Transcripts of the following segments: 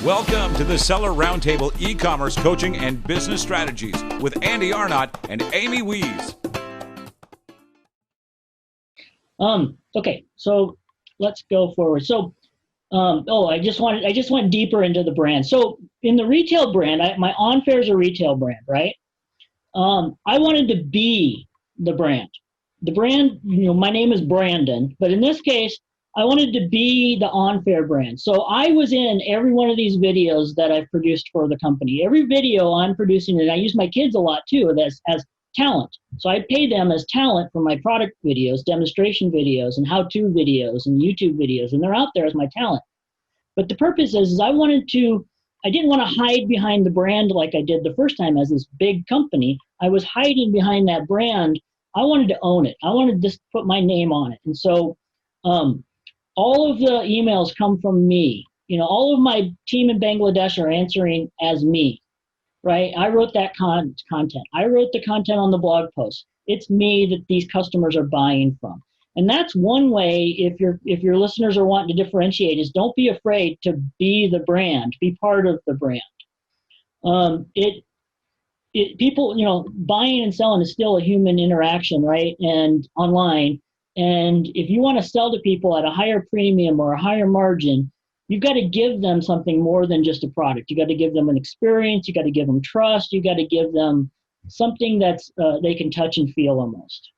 Welcome to the Seller Roundtable e-commerce coaching and business strategies with Andy Arnott and Amy Wees. Okay, so let's go forward. So, I just went deeper into the brand. So in the retail brand, my On-Fair is a retail brand, right? I wanted to be the brand. The brand, my name is Brandon, but in this case, I wanted to be the On-Fair brand. So I was in every one of these videos that I've produced for the company. Every video I'm producing, and I use my kids a lot too, as talent. So I pay them as talent for my product videos, demonstration videos, and how-to videos, and YouTube videos, and they're out there as my talent. But the purpose is I didn't want to hide behind the brand like I did the first time as this big company. I was hiding behind that brand. I wanted to own it. I wanted to just put my name on it. And so all of the emails come from me. All of my team in Bangladesh are answering as me, right? I wrote that content. I wrote the content on the blog post. It's me that these customers are buying from. And that's one way, if your listeners are wanting to differentiate, is don't be afraid to be the brand, be part of the brand. People, buying and selling is still a human interaction, right? And online. And if you want to sell to people at a higher premium or a higher margin, you've got to give them something more than just a product. You got to give them an experience. You got to give them trust. You got to give them something that's they can touch and feel almost.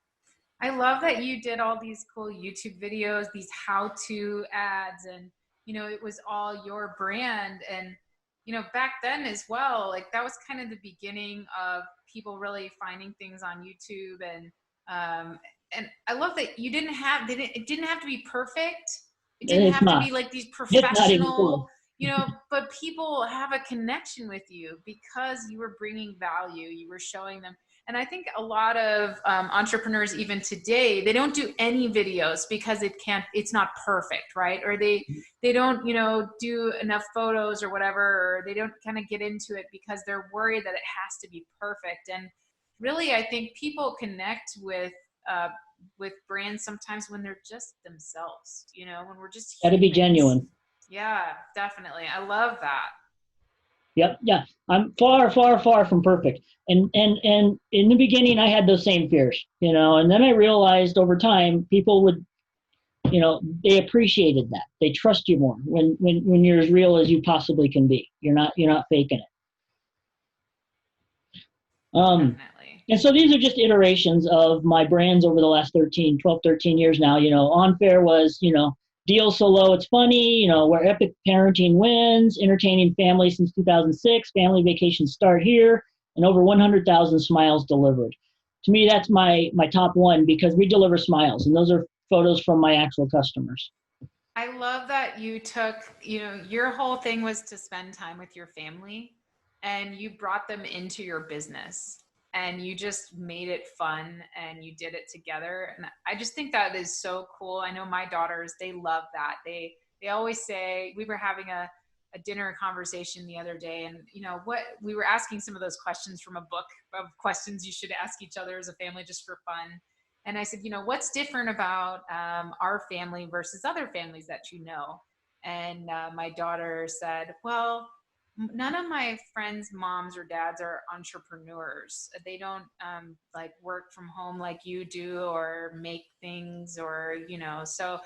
I love that you did all these cool YouTube videos, these how-to ads, and it was all your brand. And back then as well, like that was kind of the beginning of people really finding things on YouTube. And I love that you it didn't have to be perfect. It didn't have to be like these professional, but people have a connection with you because you were bringing value, you were showing them. And I think a lot of entrepreneurs, even today, they don't do any videos because it's not perfect, right? Or they don't, do enough photos or whatever, or they don't kind of get into it because they're worried that it has to be perfect. And really, I think people connect with brands sometimes when they're just themselves, when we're just got to be genuine. Yeah, definitely. I love that. Yep. Yeah. I'm far, far, far from perfect. And in the beginning, I had those same fears, and then I realized over time, people would, they appreciated that. They trust you more when you're as real as you possibly can be. You're not faking it. Definitely. And so these are just iterations of my brands over the last 12, 13 years now. On-Fair was, deal so low it's funny, where epic parenting wins, entertaining families since 2006, family vacations start here, and over 100,000 smiles delivered. To me, that's my top one because we deliver smiles, and those are photos from my actual customers. I love that you took, your whole thing was to spend time with your family, and you brought them into your business. And you just made it fun and you did it together. And I just think that is so cool. I know my daughters, they love that. They always say, we were having a dinner conversation the other day, and what we were asking some of those questions from a book of questions you should ask each other as a family just for fun. And I said, what's different about our family versus other families that And my daughter said, well, none of my friends' moms or dads are entrepreneurs. They don't work from home like you do or make things or, so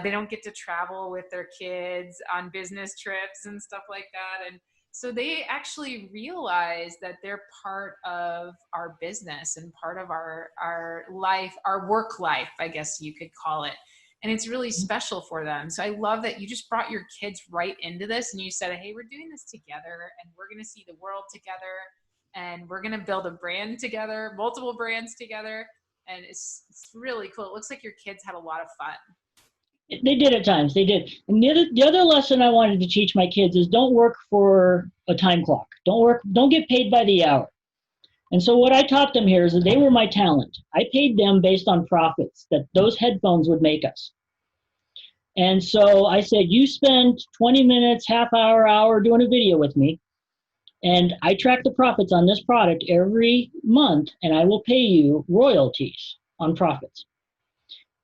they don't get to travel with their kids on business trips and stuff like that. And so they actually realize that they're part of our business and part of our life, our work life, I guess you could call it. And it's really special for them. So I love that you just brought your kids right into this and you said, hey, we're doing this together and we're going to see the world together and we're going to build a brand together, multiple brands together. And it's really cool. It looks like your kids had a lot of fun. They did at times. They did. And the other lesson I wanted to teach my kids is don't work for a time clock. Don't get paid by the hour. And so what I taught them here is that they were my talent. I paid them based on profits that those headphones would make us. And so I said, you spend 20 minutes, half hour doing a video with me, and I track the profits on this product every month, and I will pay you royalties on profits.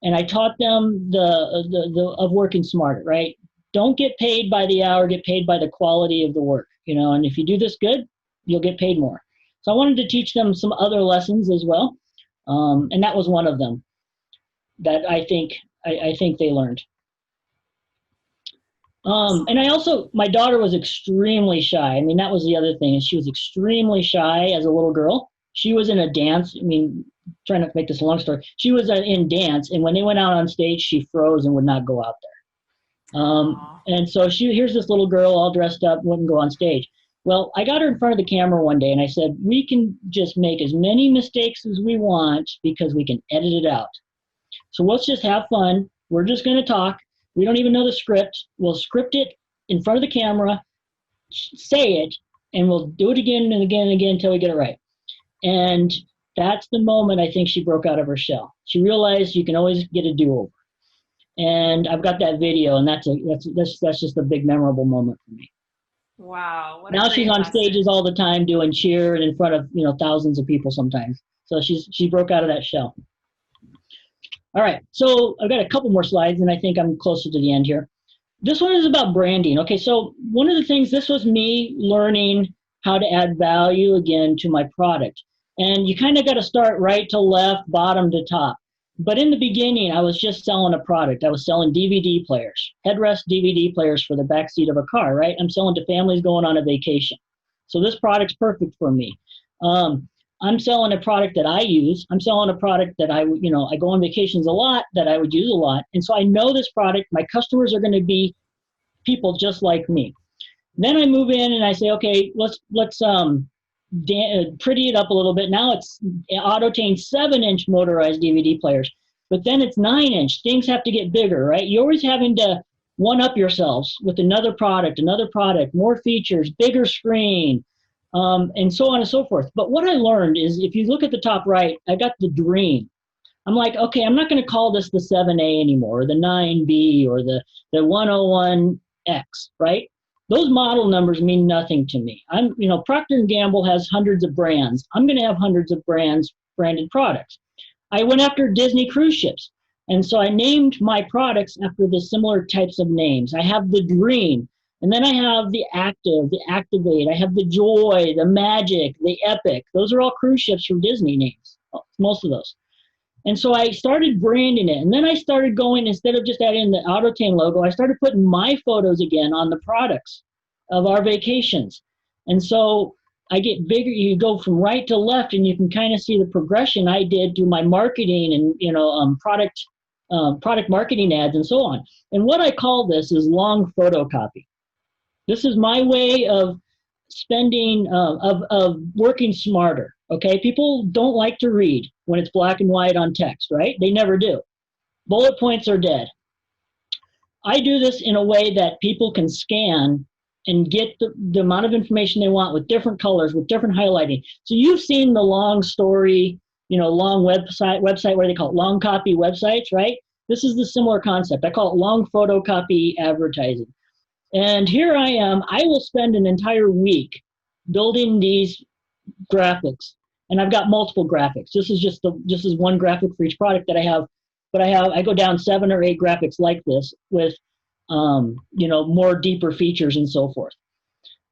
And I taught them the of working smarter, right? don't get paid by the hour, get paid by the quality of the work, and if you do this good, you'll get paid more. So I wanted to teach them some other lessons as well. And that was one of them that I think they learned. And I also, my daughter was extremely shy. I mean, that was the other thing, is she was extremely shy as a little girl. She was in a dance. I mean, trying not to make this a long story. She was in dance, and when they went out on stage, she froze and would not go out there. And so here's this little girl all dressed up, wouldn't go on stage. Well, I got her in front of the camera one day, and I said, we can just make as many mistakes as we want because we can edit it out. So let's just have fun. We're just going to talk. We don't even know the script. We'll script it in front of the camera, say it, and we'll do it again and again and again until we get it right. And that's the moment I think she broke out of her shell. She realized you can always get a do-over. And I've got that video, and that's just a big memorable moment for me. Wow. Now she's on stages all the time doing cheer and in front of thousands of people sometimes. So she broke out of that shell. All right, so I've got a couple more slides, and I think I'm closer to the end here. This one is about branding. Okay, so one of the things, this was me learning how to add value again to my product. And you kind of got to start right to left, bottom to top. But in the beginning, I was just selling a product. I was selling DVD players, headrest DVD players for the back seat of a car, right? I'm selling to families going on a vacation. So this product's perfect for me. I'm selling a product that I use. I'm selling a product that I go on vacations a lot, that I would use a lot. And so I know this product, my customers are going to be people just like me. Then I move in and I say, okay, let's pretty it up a little bit. Now it's Autotane 7-inch motorized DVD players, but then it's 9-inch. Things have to get bigger, right? You're always having to one-up yourselves with another product, more features, bigger screen, and so on and so forth. But what I learned is, if you look at the top right, I got the Dream. I'm like, okay, I'm not going to call this the 7A anymore, or the 9B, or the 101X, right? Those model numbers mean nothing to me. Procter & Gamble has hundreds of brands. I'm going to have hundreds of branded products. I went after Disney cruise ships. And so I named my products after the similar types of names. I have the Dream, and then I have the Active, the Activate. I have the Joy, the Magic, the Epic. Those are all cruise ships from Disney names, most of those. And so I started branding it. And then I started going, instead of just adding the Autotane logo, I started putting my photos again on the products of our vacations. And so I get bigger. You go from right to left, and you can kind of see the progression I did through my marketing and product marketing ads and so on. And what I call this is long photocopy. This is my way of spending, of working smarter. Okay, people don't like to read when it's black and white on text, right? They never do. Bullet points are dead. I do this in a way that people can scan and get the amount of information they want with different colors, with different highlighting. So you've seen the long story, long website where they call it long copy websites, right? This is the similar concept. I call it long photocopy advertising. And here I am. I will spend an entire week building these graphics, and I've got multiple graphics. This is one graphic for each product that I have, but I go down 7 or 8 graphics like this with more deeper features and so forth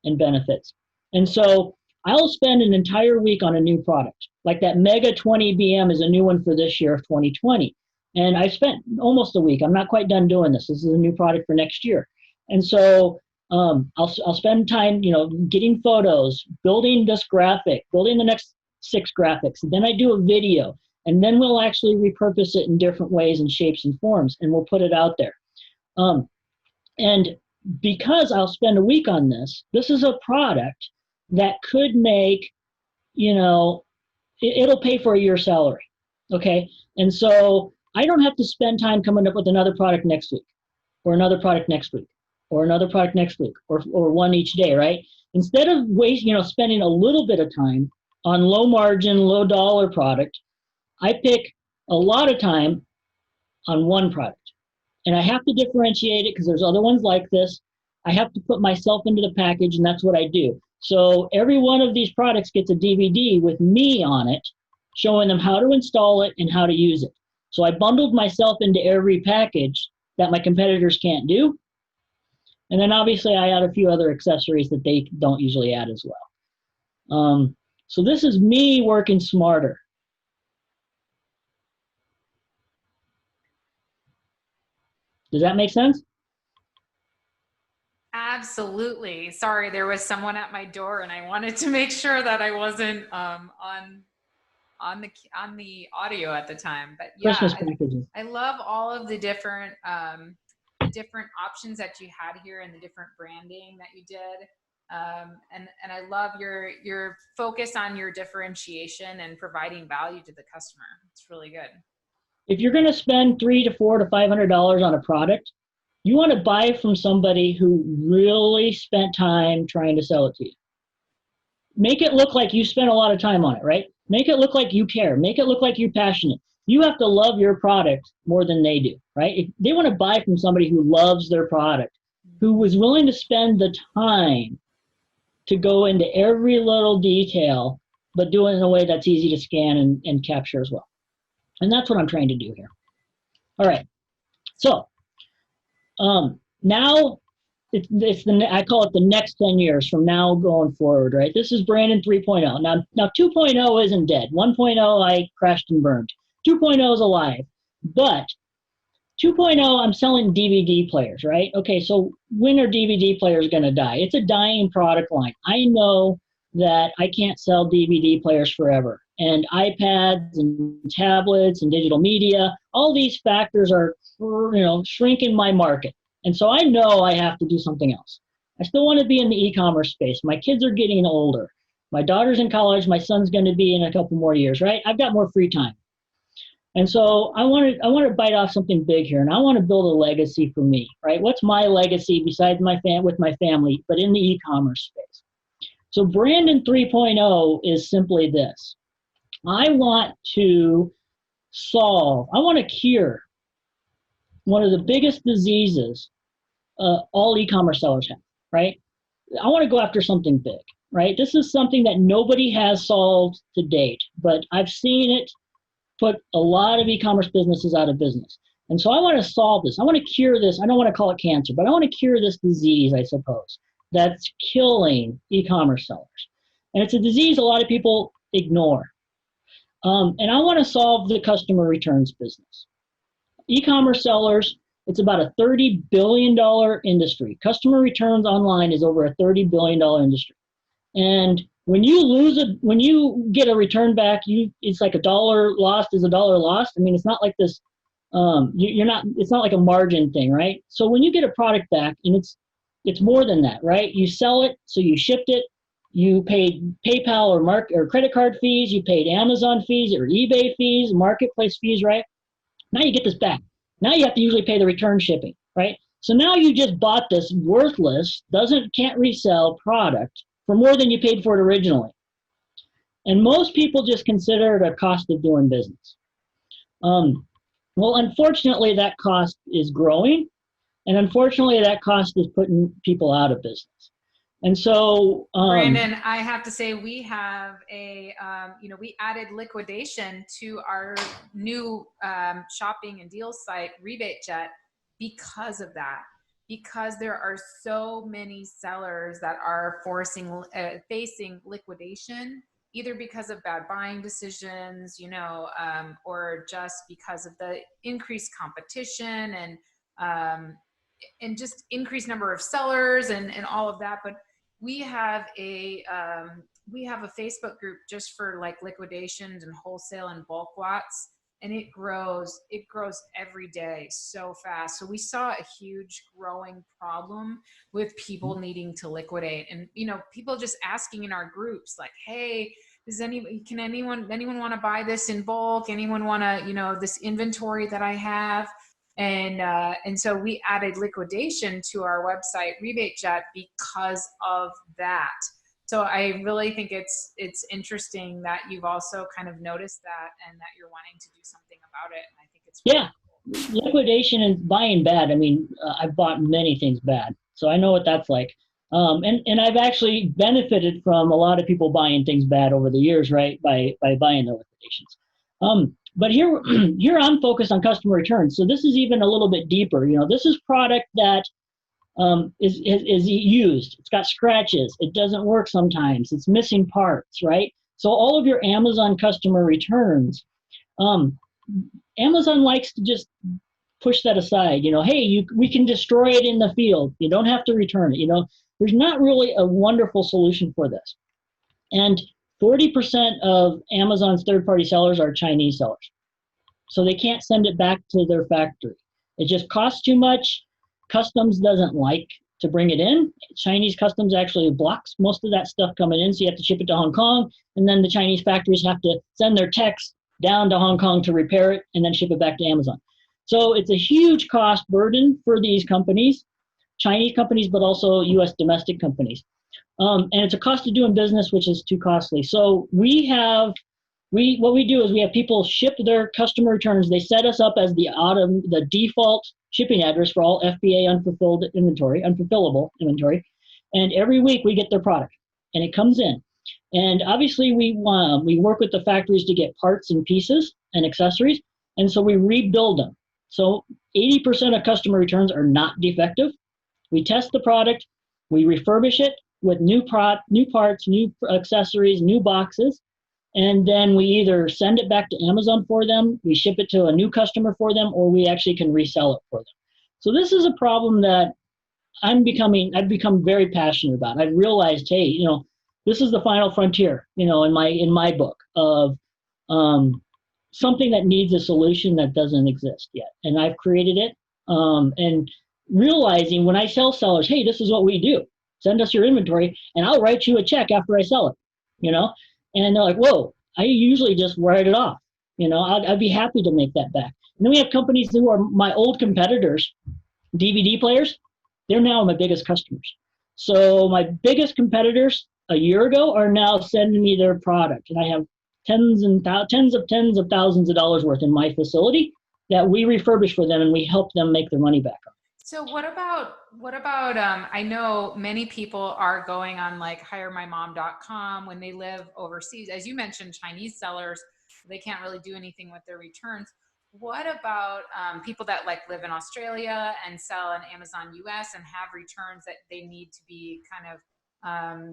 and benefits. And so I'll spend an entire week on a new product. Like that Mega 20 BM is a new one for this year of 2020. And I spent almost a week. I'm not quite done doing this. This is a new product for next year. And so I'll spend time, getting photos, building this graphic, building the next 6 graphics. And then I do a video, and then we'll actually repurpose it in different ways and shapes and forms, and we'll put it out there. And because I'll spend a week on this, this is a product that could make, it'll pay for a year's salary. Okay. And so I don't have to spend time coming up with another product next week, or another product next week, or another product next week, or one each day, right? Instead of spending a little bit of time on low margin, low dollar product, I pick a lot of time on one product. And I have to differentiate it because there's other ones like this. I have to put myself into the package, and that's what I do. So every one of these products gets a DVD with me on it, showing them how to install it and how to use it. So I bundled myself into every package that my competitors can't do. And then obviously I add a few other accessories that they don't usually add as well. So this is me working smarter. Does that make sense? Absolutely. Sorry, there was someone at my door, and I wanted to make sure that I wasn't on the audio at the time. But yeah, Christmas packages. I love all of the different options that you had here and the different branding that you did. And I love your focus on your differentiation and providing value to the customer. It's really good. If you're going to spend $300 to $400 to $500 on a product, you want to buy from somebody who really spent time trying to sell it to you. Make it look like you spent a lot of time on it, right? Make it look like you care. Make it look like you're passionate. You have to love your product more than they do, right? If they want to buy from somebody who loves their product, who was willing to spend the time to go into every little detail, but do it in a way that's easy to scan and capture as well. And that's what I'm trying to do here. All right. So now I call it the next 10 years from now going forward, right? This is Brandon 3.0. Now 2.0 isn't dead. 1.0 I crashed and burned. 2.0 is alive. But 2.0, I'm selling DVD players, right? Okay, so when are DVD players going to die? It's a dying product line. I know that I can't sell DVD players forever. And iPads and tablets and digital media, all these factors are, shrinking my market. And so I know I have to do something else. I still want to be in the e-commerce space. My kids are getting older. My daughter's in college. My son's going to be in a couple more years, right? I've got more free time. And so I want to bite off something big here, and I want to build a legacy for me, right? What's my legacy besides with my family, but in the e-commerce space? So Brandon 3.0 is simply this. I want to cure one of the biggest diseases all e-commerce sellers have, right? I want to go after something big, right? This is something that nobody has solved to date, but I've seen it put a lot of e-commerce businesses out of business. And so I want to solve this. I want to cure this. I don't want to call it cancer, but I want to cure this disease, I suppose, that's killing e-commerce sellers. And it's a disease a lot of people ignore. And I want to solve the customer returns business. E-commerce sellers, it's about a $30 billion industry. Customer returns online is over a $30 billion industry. And when you get a return back, it's like $1 lost is $1 lost. I mean, it's not like this. It's not like a margin thing, right? So when you get a product back, and it's more than that, right? You sell it, so you shipped it, you paid PayPal or credit card fees, you paid Amazon fees or eBay fees, marketplace fees, right? Now you get this back. Now you have to usually pay the return shipping, right? So now you just bought this worthless, can't resell product for more than you paid for it originally. And most people just consider it a cost of doing business. Well, unfortunately, that cost is growing. And unfortunately, that cost is putting people out of business. And so, Brandon, I have to say we have we added liquidation to our new shopping and deals site, Rebate Jet, because of that. Because there are so many sellers that are facing liquidation, either because of bad buying decisions, or just because of the increased competition and just increased number of sellers and all of that. But we have a Facebook group just for like liquidations and wholesale and bulk lots. And it grows every day so fast. So we saw a huge growing problem with people needing to liquidate, and people just asking in our groups like, "Hey, can anyone want to buy this in bulk? Anyone want to this inventory that I have?" And so we added liquidation to our website Rebate Jet because of that. So I really think it's interesting that you've also kind of noticed that and that you're wanting to do something about it. And I think it's really cool. Liquidation and buying bad. I mean, I've bought many things bad, so I know what that's like. And I've actually benefited from a lot of people buying things bad over the years, right? By buying the liquidations. But here I'm focused on customer returns. So this is even a little bit deeper. This is product that is used. It's got scratches. It doesn't work sometimes. It's missing parts, right? So all of your Amazon customer returns, Amazon likes to just push that aside. Hey, we can destroy it in the field. You don't have to return it. There's not really a wonderful solution for this. And 40% of Amazon's third-party sellers are Chinese sellers. So they can't send it back to their factory. It just costs too much. Customs doesn't like to bring it in. Chinese customs actually blocks most of that stuff coming in, so you have to ship it to Hong Kong, and then the Chinese factories have to send their techs down to Hong Kong to repair it and then ship it back to Amazon. So it's a huge cost burden for these companies, Chinese companies, but also U.S. domestic companies. And it's a cost of doing business, which is too costly. So what we do is we have people ship their customer returns. They set us up as the default shipping address for all FBA unfulfillable inventory. And every week we get their product and it comes in. And obviously we work with the factories to get parts and pieces and accessories. And so we rebuild them. So 80% of customer returns are not defective. We test the product, we refurbish it with new parts, new accessories, new boxes, and then we either send it back to Amazon for them, we ship it to a new customer for them, or we actually can resell it for them. So this is a problem that I've become very passionate about. I've realized, hey, this is the final frontier, in my book of something that needs a solution that doesn't exist yet. And I've created it. And realizing when I tell sellers, hey, this is what we do. Send us your inventory and I'll write you a check after I sell it, And they're like, whoa, I usually just write it off. I'd be happy to make that back. And then we have companies who are my old competitors, DVD players. They're now my biggest customers. So my biggest competitors a year ago are now sending me their product. And I have tens of thousands of dollars worth in my facility that we refurbish for them and we help them make their money back. So what about I know many people are going on like hiremymom.com when they live overseas. As you mentioned, Chinese sellers, they can't really do anything with their returns. What about people that like live in Australia and sell on Amazon US and have returns that they need to be kind of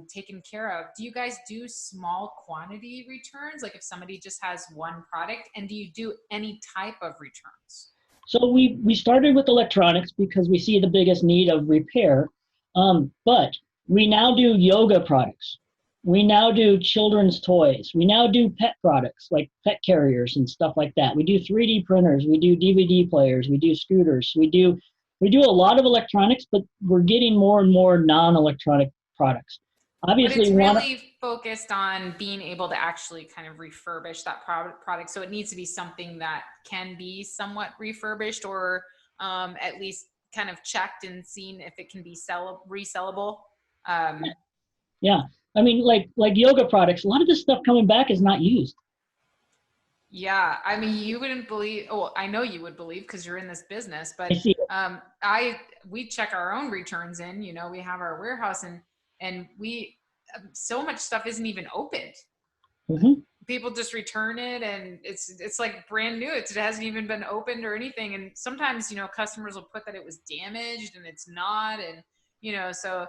taken care of? Do you guys do small quantity returns? Like if somebody just has one product, and do you do any type of returns? So we started with electronics because we see the biggest need of repair, but we now do yoga products. We now do children's toys. We now do pet products like pet carriers and stuff like that. We do 3D printers. We do DVD players. We do scooters. We do a lot of electronics, but we're getting more and more non-electronic products. Obviously, but it's really focused on being able to actually kind of refurbish that product. So it needs to be something that can be somewhat refurbished, or at least kind of checked and seen if it can be resellable. Yeah. I mean, like yoga products, a lot of this stuff coming back is not used. Yeah. I mean, you wouldn't believe, I know you would believe because you're in this business, but we check our own returns in, we have our warehouse and so much stuff isn't even opened. Mm-hmm. People just return it and it's like brand new. It hasn't even been opened or anything. And sometimes, customers will put that it was damaged and it's not. And, so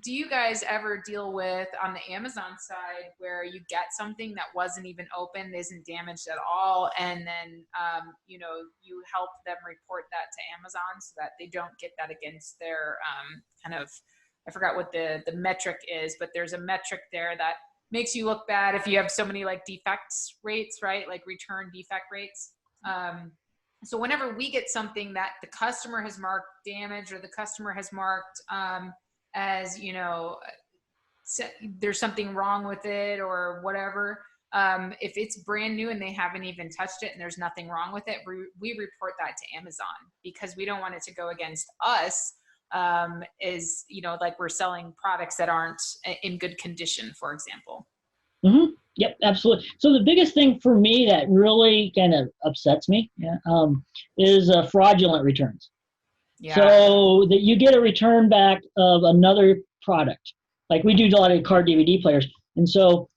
do you guys ever deal with on the Amazon side where you get something that wasn't even opened, isn't damaged at all, and then, you help them report that to Amazon so that they don't get that against their I forgot what the metric is, but there's a metric there that makes you look bad if you have so many like defects rates, right? Like return defect rates. So whenever we get something that the customer has marked damage or the customer has marked as, there's something wrong with it or whatever, if it's brand new and they haven't even touched it and there's nothing wrong with it, we report that to Amazon because we don't want it to go against us. Like we're selling products that aren't in good condition, for example. Mm-hmm. Yep, absolutely. So the biggest thing for me that really kind of upsets me is fraudulent returns. Yeah. So that you get a return back of another product. Like we do a lot of car DVD players. And so,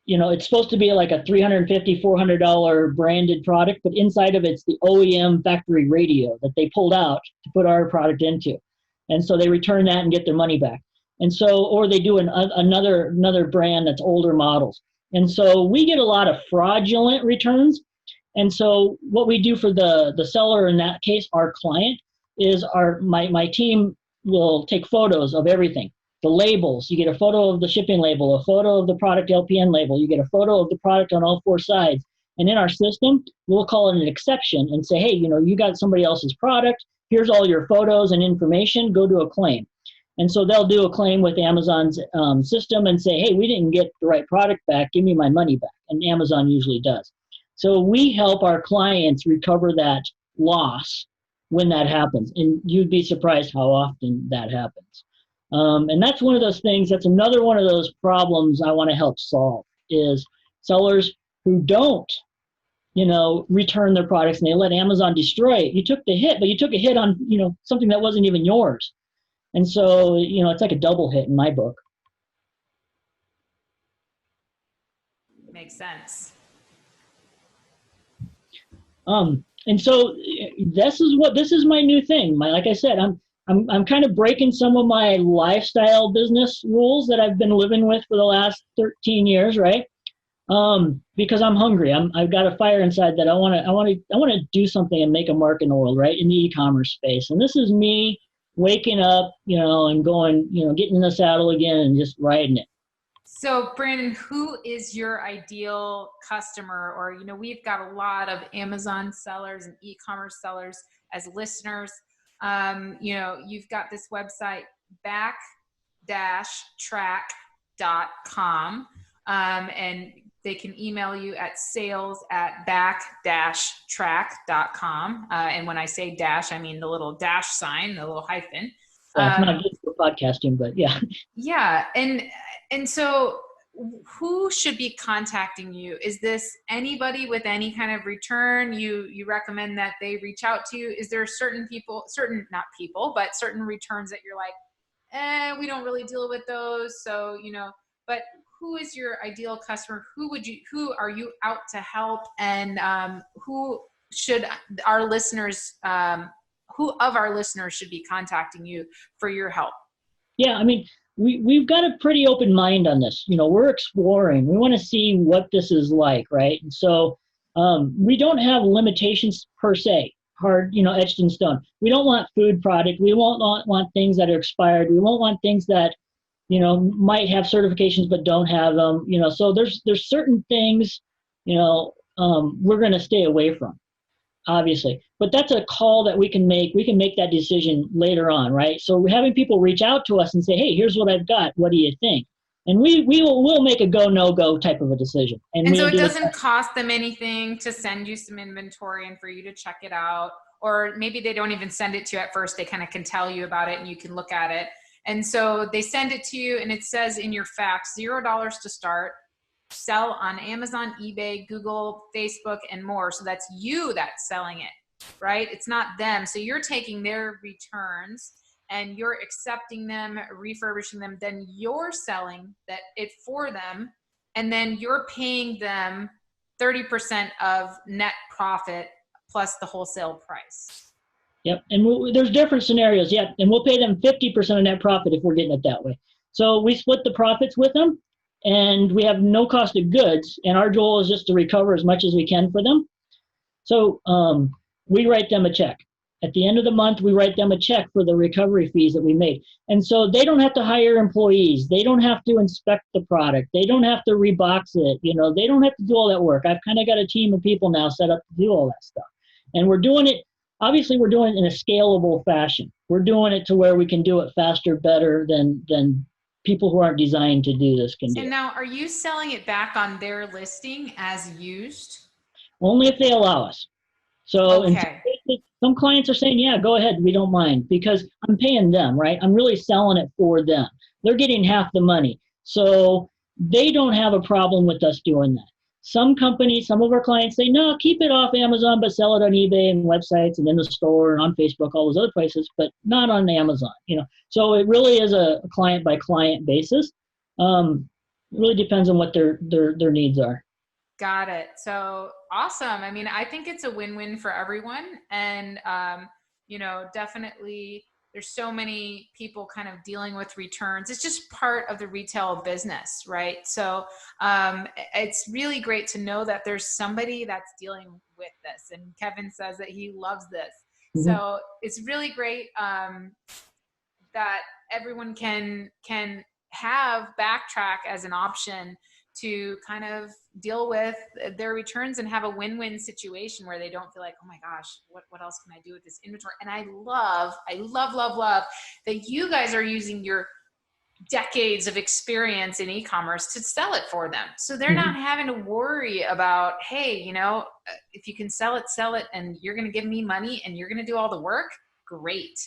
it's supposed to be like a $350, $400 branded product, but inside of it's the OEM factory radio that they pulled out to put our product into. And so they return that and get their money back. And so, or they do another brand that's older models. And so we get a lot of fraudulent returns. And so what we do for the seller, in that case, our client, is my team will take photos of everything. The labels, you get a photo of the shipping label, a photo of the product LPN label, you get a photo of the product on all four sides. And in our system, we'll call it an exception and say, hey, you got somebody else's product. Here's all your photos and information. Go do a claim. And so they'll do a claim with Amazon's system and say, hey, we didn't get the right product back. Give me my money back. And Amazon usually does. So we help our clients recover that loss when that happens. And you'd be surprised how often that happens. And that's one of those things, that's another one of those problems I want to help solve, is sellers who don't, return their products and they let Amazon destroy it. You took the hit, but you took a hit on, something that wasn't even yours. And so, it's like a double hit in my book. Makes sense. And so this is my new thing. Like I said, I'm kind of breaking some of my lifestyle business rules that I've been living with for the last 13 years, right? Because I'm hungry. I've got a fire inside that I want to do something and make a mark in the world, right? In the e-commerce space. And this is me waking up, and going, getting in the saddle again and just riding it. So Brandon, who is your ideal customer? Or, we've got a lot of Amazon sellers and e-commerce sellers as listeners. You've got this website, back-track.com. And they can email you at sales@back-track.com. And when I say dash, I mean the little dash sign, the little hyphen. It's not good for podcasting, but yeah. Yeah. And so who should be contacting you? Is this anybody with any kind of return? You recommend that they reach out to you? Is there certain returns that you're like, we don't really deal with those. So, but who is your ideal customer? Who are you out to help? And who should our listeners, who of our listeners should be contacting you for your help? Yeah, I mean, we've got a pretty open mind on this. We're exploring. We want to see what this is like, right? And so we don't have limitations per se, hard, etched in stone. We don't want food product. We won't want things that are expired. We won't want things that might have certifications but don't have them. So there's certain things, we're going to stay away from, obviously. But that's a call that we can make. We can make that decision later on, right? So we're having people reach out to us and say, hey, here's what I've got. What do you think? And we'll make a go, no go type of a decision. And so it doesn't cost them anything to send you some inventory and for you to check it out. Or maybe they don't even send it to you at first. They kind of can tell you about it and you can look at it. And so they send it to you and it says in your fax, $0 to start, sell on Amazon, eBay, Google, Facebook, and more. So that's you that's selling it, right? It's not them. So you're taking their returns and you're accepting them, refurbishing them, then you're selling it for them, and then you're paying them 30% of net profit plus the wholesale price. Yep, and there's different scenarios, and we'll pay them 50% of net profit if we're getting it that way. So we split the profits with them, and we have no cost of goods, and our goal is just to recover as much as we can for them. So we write them a check. At the end of the month, we write them a check for the recovery fees that we made. And so they don't have to hire employees. They don't have to inspect the product. They don't have to rebox it. They don't have to do all that work. I've kind of got a team of people now set up to do all that stuff. And we're doing it, obviously we're doing it in a scalable fashion. We're doing it to where we can do it faster, better than people who aren't designed to do this can do. And now, are you selling it back on their listing as used? Only if they allow us. So okay. Some clients are saying, yeah, go ahead, we don't mind, because I'm paying them, right? I'm really selling it for them. They're getting half the money. So they don't have a problem with us doing that. Some companies, some of our clients say, no, keep it off Amazon, but sell it on eBay and websites and in the store and on Facebook, all those other places, but not on Amazon, So it really is a client by client basis. It really depends on what their needs are. Got it. So awesome. I mean, I think it's a win-win for everyone. And, definitely there's so many people kind of dealing with returns. It's just part of the retail business, right? So it's really great to know that there's somebody that's dealing with this. And Kevin says that he loves this. Mm-hmm. So it's really great that everyone can have Backtrack as an option to kind of deal with their returns and have a win-win situation where they don't feel like, oh my gosh, what else can I do with this inventory? And I love that you guys are using your decades of experience in e-commerce to sell it for them. So they're not having to worry about, hey, you know, if you can sell it, and you're going to give me money and you're going to do all the work. Great.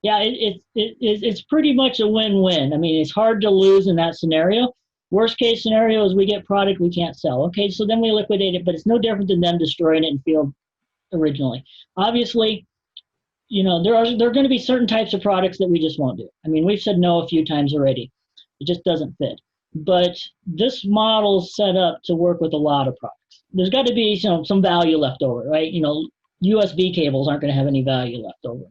Yeah, it's pretty much a win-win. I mean, it's hard to lose in that scenario. Worst case scenario is we get product we can't sell. Okay, so then we liquidate it, but it's no different than them destroying it in field originally. Obviously, you know, there are going to be certain types of products that we just won't do. I mean, we've said no a few times already. It just doesn't fit. But this model's set up to work with a lot of products. There's got to be some value left over, right? You know, USB cables aren't going to have any value left over.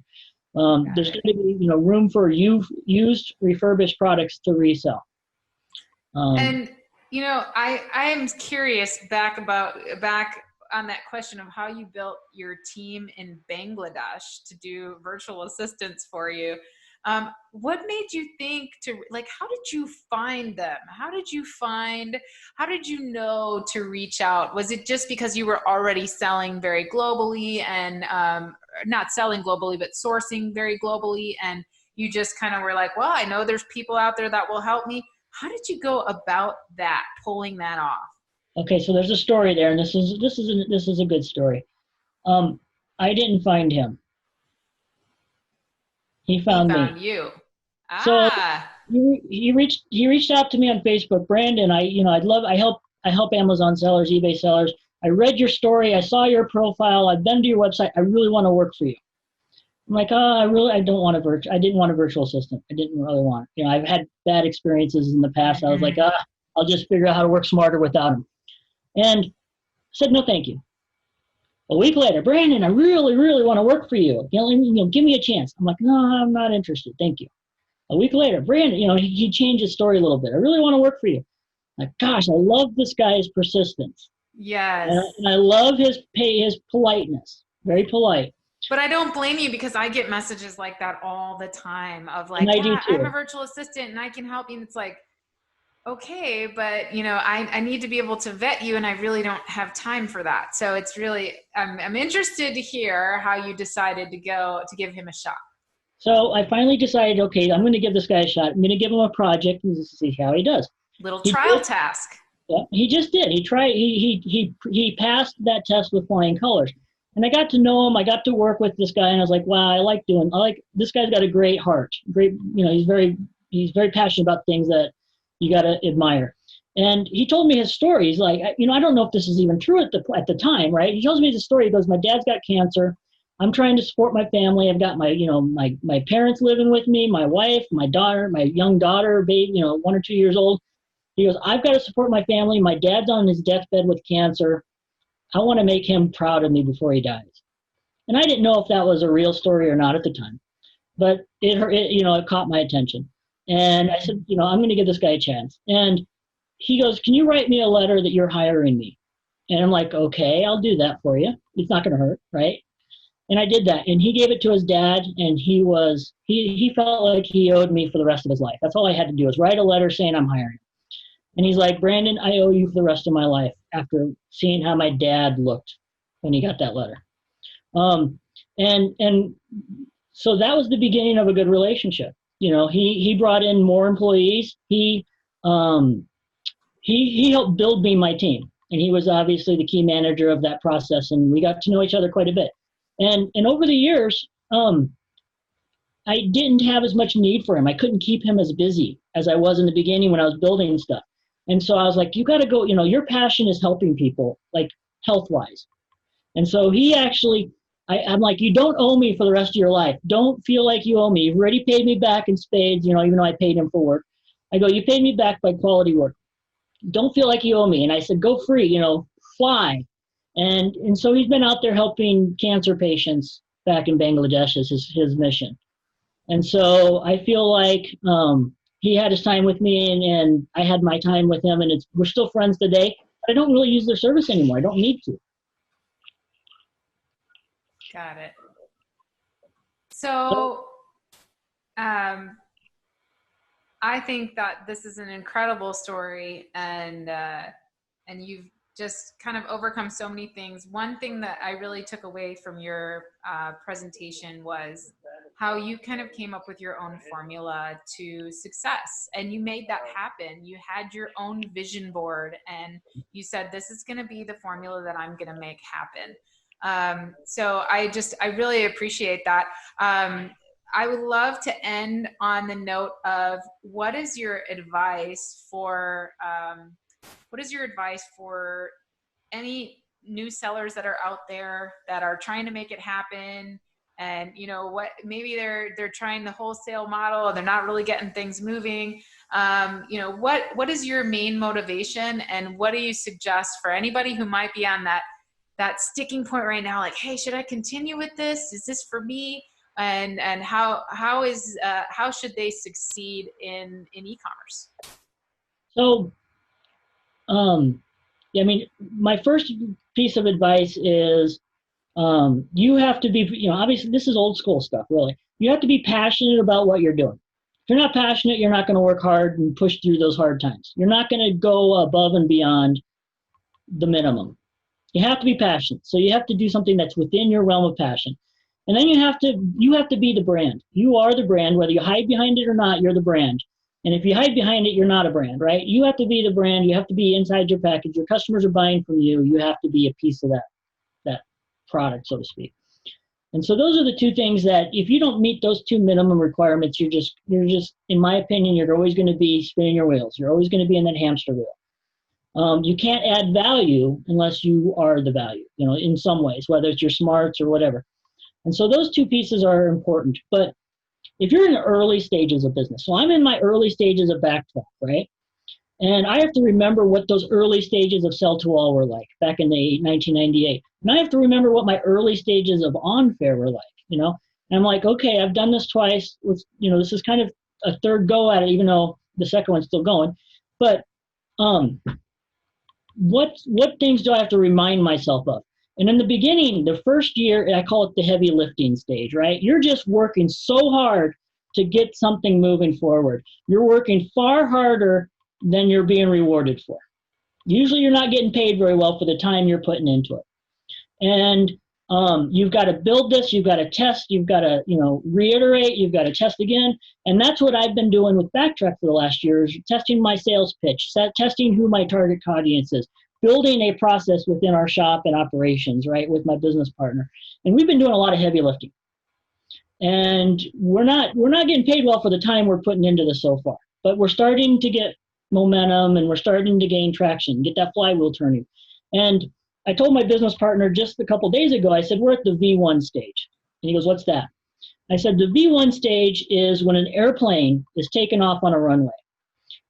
There's going to be, you know, room for used refurbished products to resell. And you know, I am curious back on that question of how you built your team in Bangladesh to do virtual assistants for you. What made you think how did you find them? How did you know to reach out? Was it just because you were already selling very globally and not selling globally, but sourcing very globally, and you just kind of were like, well, I know there's people out there that will help me? How did you go about that, pulling that off? Okay, so there's a story there, and this is a good story. I didn't find him. He found me. You. So he reached out to me on Facebook. Brandon, I help Amazon sellers, eBay sellers. I read your story. I saw your profile. I've been to your website. I really want to work for you. I'm like, I didn't want a virtual assistant. I didn't really want it. You know, I've had bad experiences in the past. I was like, I'll just figure out how to work smarter without him. And I said, no, thank you. A week later, Brandon, I really, really want to work for you. Give me a chance. I'm like, no, I'm not interested. Thank you. A week later, Brandon, he changed his story a little bit. I really want to work for you. Like, gosh, I love this guy's persistence. Yes. And I love his politeness. Very polite. But I don't blame you, because I get messages like that all the time of like, yeah, I'm a virtual assistant and I can help you. And it's like, okay, but I need to be able to vet you, and I really don't have time for that. So it's really, I'm interested to hear how you decided to give him a shot. So I finally decided, okay, I'm going to give this guy a shot. I'm going to give him a project and see how he does. Trial task. Yeah, he just did. He tried. He passed that test with flying colors. And I got to know him. I got to work with this guy, and I was like, wow, this guy's got a great heart. Great, he's very passionate about things that you got to admire. And he told me his story. He's like, I don't know if this is even true at the time, right? He tells me the story. He goes, my dad's got cancer. I'm trying to support my family. I've got my parents living with me, my wife, my daughter, my young daughter, baby, 1 or 2 years old. He goes, I've got to support my family. My dad's on his deathbed with cancer. I want to make him proud of me before he dies. And I didn't know if that was a real story or not at the time, but it caught my attention. And I said, I'm going to give this guy a chance. And he goes, can you write me a letter that you're hiring me? And I'm like, okay, I'll do that for you. It's not going to hurt, right? And I did that. And he gave it to his dad, and he felt like he owed me for the rest of his life. That's all I had to do was write a letter saying I'm hiring him. And he's like, Brandon, I owe you for the rest of my life, after seeing how my dad looked when he got that letter. And so that was the beginning of a good relationship. He brought in more employees. He helped build me my team, and he was obviously the key manager of that process, and we got to know each other quite a bit. And over the years, I didn't have as much need for him. I couldn't keep him as busy as I was in the beginning when I was building stuff. And so I was like, you got to go, your passion is helping people, like health-wise. And so he actually, I'm like, you don't owe me for the rest of your life. Don't feel like you owe me. You've already paid me back in spades, even though I paid him for work. I go, you paid me back by quality work. Don't feel like you owe me. And I said, go free, fly. And so he's been out there helping cancer patients back in Bangladesh is his mission. And so I feel like he had his time with me, and I had my time with him, and we're still friends today. But I don't really use their service anymore. I don't need to. Got it. So I think that this is an incredible story, and you've just kind of overcome so many things. One thing that I really took away from your presentation was how you kind of came up with your own formula to success, and you made that happen. You had your own vision board, and you said, this is going to be the formula that I'm going to make happen. So I really appreciate that. I would love to end on the note of what is your advice for any new sellers that are out there that are trying to make it happen, and what, maybe they're trying the wholesale model, they're not really getting things moving. What is your main motivation, and what do you suggest for anybody who might be on that sticking point right now, like, hey, should I continue with this? Is this for me? And how should they succeed in e-commerce? So, I mean, my first piece of advice is you have to be, obviously this is old school stuff, really. You have to be passionate about what you're doing. If you're not passionate, you're not going to work hard and push through those hard times. You're not going to go above and beyond the minimum. You have to be passionate. So you have to do something that's within your realm of passion. And then you have to be the brand. You are the brand, whether you hide behind it or not, you're the brand. And if you hide behind it, you're not a brand, right? You have to be the brand. You have to be inside your package. Your customers are buying from you. You have to be a piece of that product, so to speak. And so those are the two things that if you don't meet those two minimum requirements, you're just, in my opinion, you're always going to be spinning your wheels. You're always going to be in that hamster wheel. You can't add value unless you are the value, in some ways, whether it's your smarts or whatever. And so those two pieces are important. But if you're in the early stages of business, so I'm in my early stages of Backtrack, right? And I have to remember what those early stages of Sell to All were like back in 1998. And I have to remember what my early stages of OnFair were like, And I'm like, okay, I've done this twice. This is kind of a third go at it, even though the second one's still going. But what things do I have to remind myself of? And in the beginning, the first year, I call it the heavy lifting stage, right? You're just working so hard to get something moving forward. You're working far harder than you're being rewarded for. Usually you're not getting paid very well for the time you're putting into it. And you've got to build this, you've got to test, you've got to, reiterate, you've got to test again. And that's what I've been doing with Backtrack for the last year, is testing my sales pitch, testing who my target audience is, building a process within our shop and operations, right, with my business partner. And we've been doing a lot of heavy lifting. And we're not getting paid well for the time we're putting into this so far. But we're starting to get momentum, and we're starting to gain traction, get that flywheel turning. And I told my business partner just a couple days ago, I said, we're at the V1 stage. And he goes, what's that? I said, the V1 stage is when an airplane is taking off on a runway.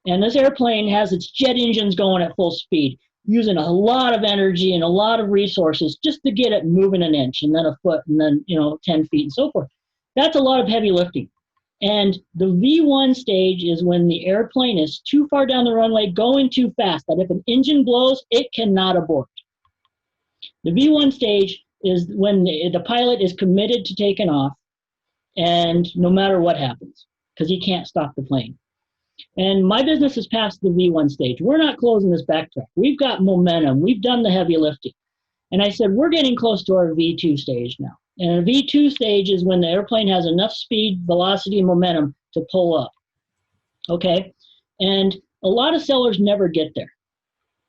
And this airplane has its jet engines going at full speed, using a lot of energy and a lot of resources just to get it moving an inch, and then a foot, and then 10 feet and so forth. That's a lot of heavy lifting. And the V1 stage is when the airplane is too far down the runway, going too fast, that if an engine blows, it cannot abort. The V1 stage is when the pilot is committed to taking off, and no matter what happens, because he can't stop the plane. And my business is past the V1 stage. We're not closing this Backtrack. We've got momentum. We've done the heavy lifting. And I said, we're getting close to our V2 stage now. And a V2 stage is when the airplane has enough speed, velocity, and momentum to pull up. Okay? And a lot of sellers never get there.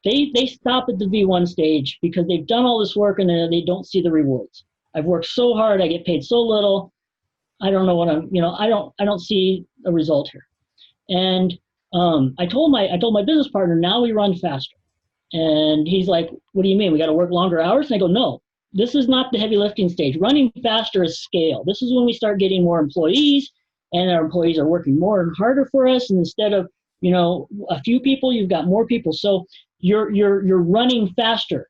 They stop at the V1 stage because they've done all this work and they don't see the rewards. I've worked so hard, I get paid so little. I don't know what I don't see a result here. And I told my business partner, now we run faster. And he's like, what do you mean? We got to work longer hours? And I go, no, this is not the heavy lifting stage. Running faster is scale. This is when we start getting more employees, and our employees are working more and harder for us. And instead of, a few people, you've got more people. So you're running faster.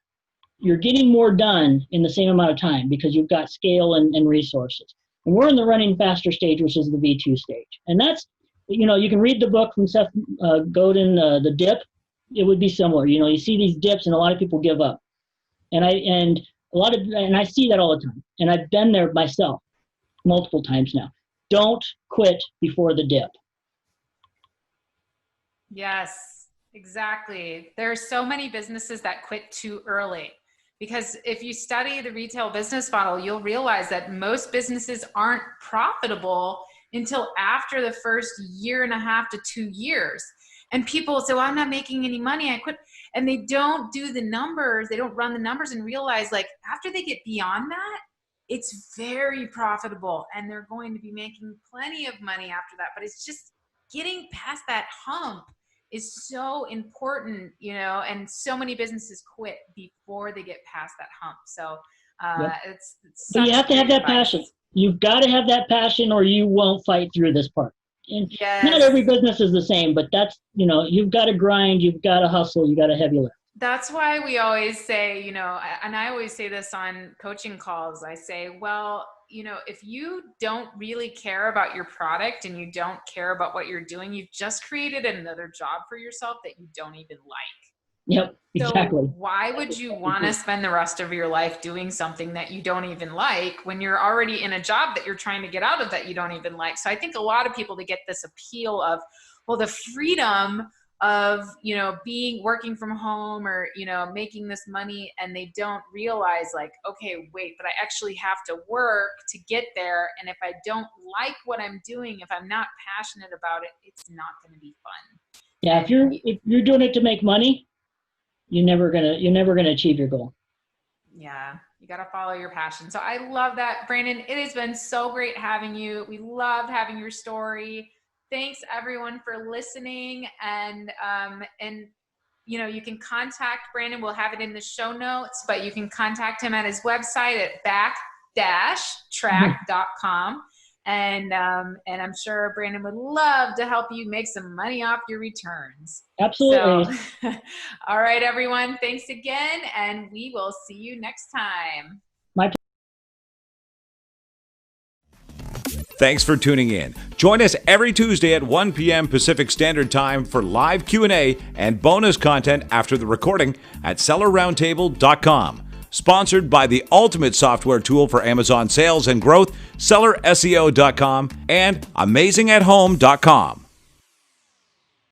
you're getting more done in the same amount of time because you've got scale and resources. And we're in the running faster stage, which is the V2 stage. And that's, you can read the book from Seth Godin, The Dip. It would be similar. You see these dips and a lot of people give up. And I see that all the time. And I've been there myself multiple times now. Don't quit before the dip. Yes, exactly. There are so many businesses that quit too early. Because if you study the retail business model, you'll realize that most businesses aren't profitable until after the first 1.5 to 2 years. And people say, well, I'm not making any money, I quit. And they don't do the numbers, they don't run the numbers and realize, like, after they get beyond that, it's very profitable and they're going to be making plenty of money after that. But it's just getting past that hump is so important, and so many businesses quit before they get past that hump. So it's but you have to have that passion. You've got to have that passion or you won't fight through this part. And yes. Not every business is the same, but that's, you've got to grind, you've got to hustle, you got to heavy lift. That's why we always say, and I always say this on coaching calls, I say, well, if you don't really care about your product and you don't care about what you're doing, you've just created another job for yourself that you don't even like. Yep, exactly. So why would you want to spend the rest of your life doing something that you don't even like when you're already in a job that you're trying to get out of that you don't even like? So I think a lot of people, they get this appeal of, well, the freedom of, working from home or, making this money, and they don't realize, like, okay, wait, but I actually have to work to get there. And if I don't like what I'm doing, if I'm not passionate about it, it's not going to be fun. Yeah. If you're doing it to make money, you're never gonna achieve your goal. Yeah, you got to follow your passion. So I love that, Brandon. It has been so great having you. We loved having your story. Thanks everyone for listening. And you can contact Brandon. We'll have it in the show notes, but you can contact him at his website at back-track.com. And I'm sure Brandon would love to help you make some money off your returns. Absolutely. So, all right, everyone. Thanks again. And we will see you next time. Thanks for tuning in. Join us every Tuesday at 1 p.m. Pacific Standard Time for live Q&A and bonus content after the recording at sellerroundtable.com. Sponsored by the ultimate software tool for Amazon sales and growth, sellerseo.com and amazingathome.com.